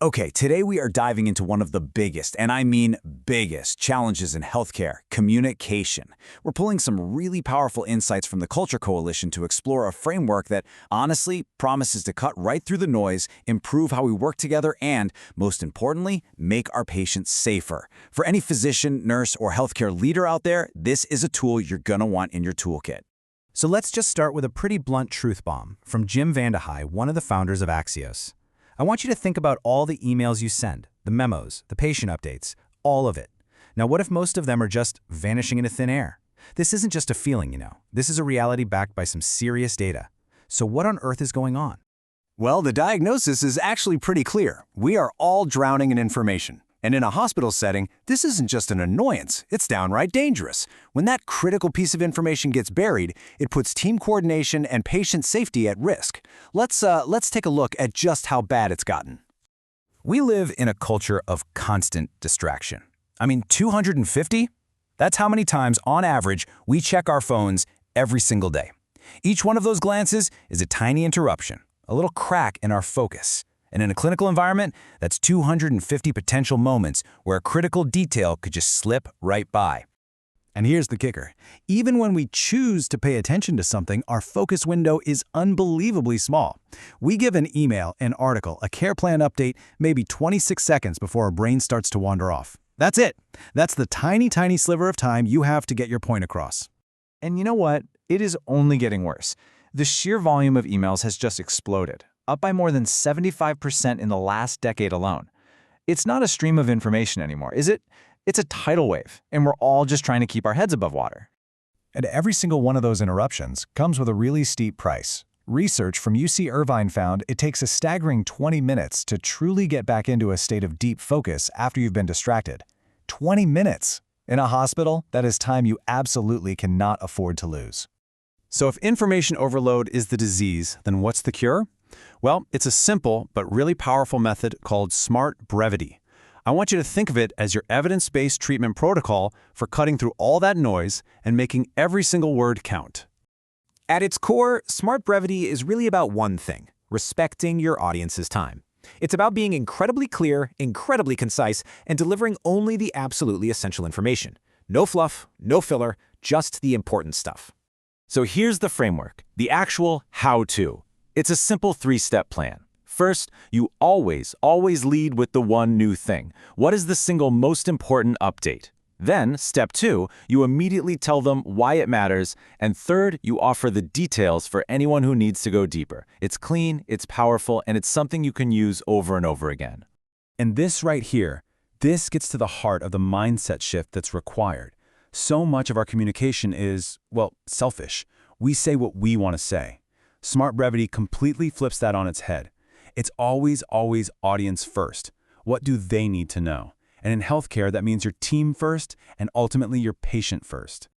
Okay, today we are diving into one of the biggest, and I mean biggest, challenges in healthcare, communication. We're pulling some really powerful insights from the Culture Coalition to explore a framework that, honestly, promises to cut right through the noise, improve how we work together, and, most importantly, make our patients safer. For any physician, nurse, or healthcare leader out there, this is a tool you're gonna want in your toolkit. So let's just start with a pretty blunt truth bomb from Jim Vandehei, one of the founders of Axios. I want you to think about all the emails you send, the memos, the patient updates, all of it. Now, what if most of them are just vanishing into thin air? This isn't just a feeling, you know. This is a reality backed by some serious data. So what on earth is going on? Well, the diagnosis is actually pretty clear. We are all drowning in information. And in a hospital setting, this isn't just an annoyance, it's downright dangerous. When that critical piece of information gets buried, it puts team coordination and patient safety at risk. Let's take a look at just how bad it's gotten. We live in a culture of constant distraction. I mean, 250? That's how many times, on average, we check our phones every single day. Each one of those glances is a tiny interruption, a little crack in our focus. And in a clinical environment, that's 250 potential moments where a critical detail could just slip right by. And here's the kicker. Even when we choose to pay attention to something, our focus window is unbelievably small. We give an email, an article, a care plan update, maybe 26 seconds before our brain starts to wander off. That's it. That's the tiny, tiny sliver of time you have to get your point across. And you know what? It is only getting worse. The sheer volume of emails has just exploded, up by more than 75% in the last decade alone. It's not a stream of information anymore, is it? It's a tidal wave, and we're all just trying to keep our heads above water. And every single one of those interruptions comes with a really steep price. Research from UC Irvine found it takes a staggering 20 minutes to truly get back into a state of deep focus after you've been distracted. 20 minutes! In a hospital, that is time you absolutely cannot afford to lose. So if information overload is the disease, then what's the cure? Well, it's a simple but really powerful method called smart brevity. I want you to think of it as your evidence-based treatment protocol for cutting through all that noise and making every single word count. At its core, smart brevity is really about one thing: respecting your audience's time. It's about being incredibly clear, incredibly concise, and delivering only the absolutely essential information. No fluff, no filler, just the important stuff. So here's the framework, the actual how-to. It's a simple three-step plan. First, you always lead with the one new thing. What is the single most important update? Then, step 2, you immediately tell them why it matters. And third, you offer the details for anyone who needs to go deeper. It's clean, it's powerful, and it's something you can use over and over again. And this right here, this gets to the heart of the mindset shift that's required. So much of our communication is, well, selfish. We say what we want to say. Smart brevity completely flips that on its head. It's always audience first. What do they need to know? And in healthcare, that means your team first and ultimately your patient first.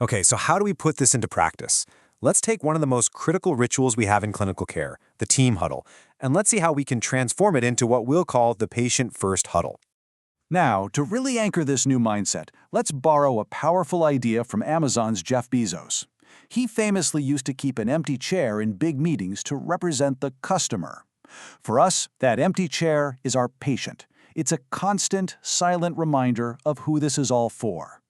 Okay, so how do we put this into practice? Let's take one of the most critical rituals we have in clinical care, the team huddle, and let's see how we can transform it into what we'll call the patient-first huddle. Now, to really anchor this new mindset, let's borrow a powerful idea from Amazon's Jeff Bezos. He famously used to keep an empty chair in big meetings to represent the customer. For us, that empty chair is our patient. It's a constant, silent reminder of who this is all for.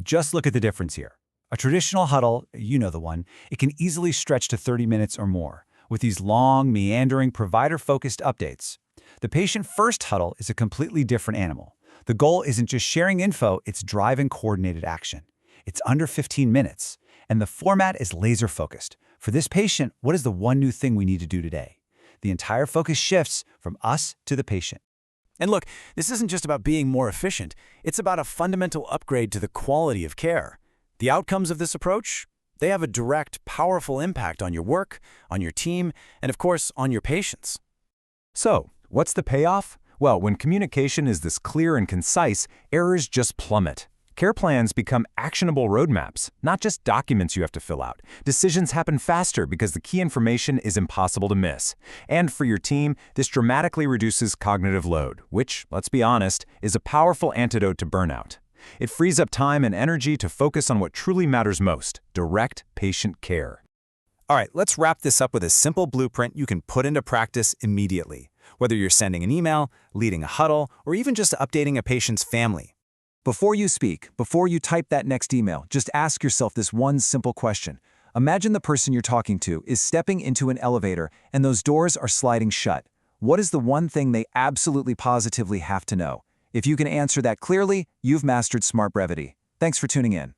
Just look at the difference here. A traditional huddle, you know the one, it can easily stretch to 30 minutes or more, with these long, meandering, provider-focused updates. The patient-first huddle is a completely different animal. The goal isn't just sharing info, it's driving coordinated action. It's under 15 minutes, and the format is laser-focused. For this patient, what is the one new thing we need to do today? The entire focus shifts from us to the patient. And look, this isn't just about being more efficient. It's about a fundamental upgrade to the quality of care. The outcomes of this approach? They have a direct, powerful impact on your work, on your team, and of course, on your patients. So, what's the payoff? Well, when communication is this clear and concise, errors just plummet. Care plans become actionable roadmaps, not just documents you have to fill out. Decisions happen faster because the key information is impossible to miss. And for your team, this dramatically reduces cognitive load, which, let's be honest, is a powerful antidote to burnout. It frees up time and energy to focus on what truly matters most: direct patient care. All right, let's wrap this up with a simple blueprint you can put into practice immediately. whether you're sending an email, leading a huddle, or even just updating a patient's family. Before you speak, before you type that next email, just ask yourself this one simple question. Imagine the person you're talking to is stepping into an elevator and those doors are sliding shut. What is the one thing they absolutely positively have to know? If you can answer that clearly, you've mastered Smart Brevity. Thanks for tuning in.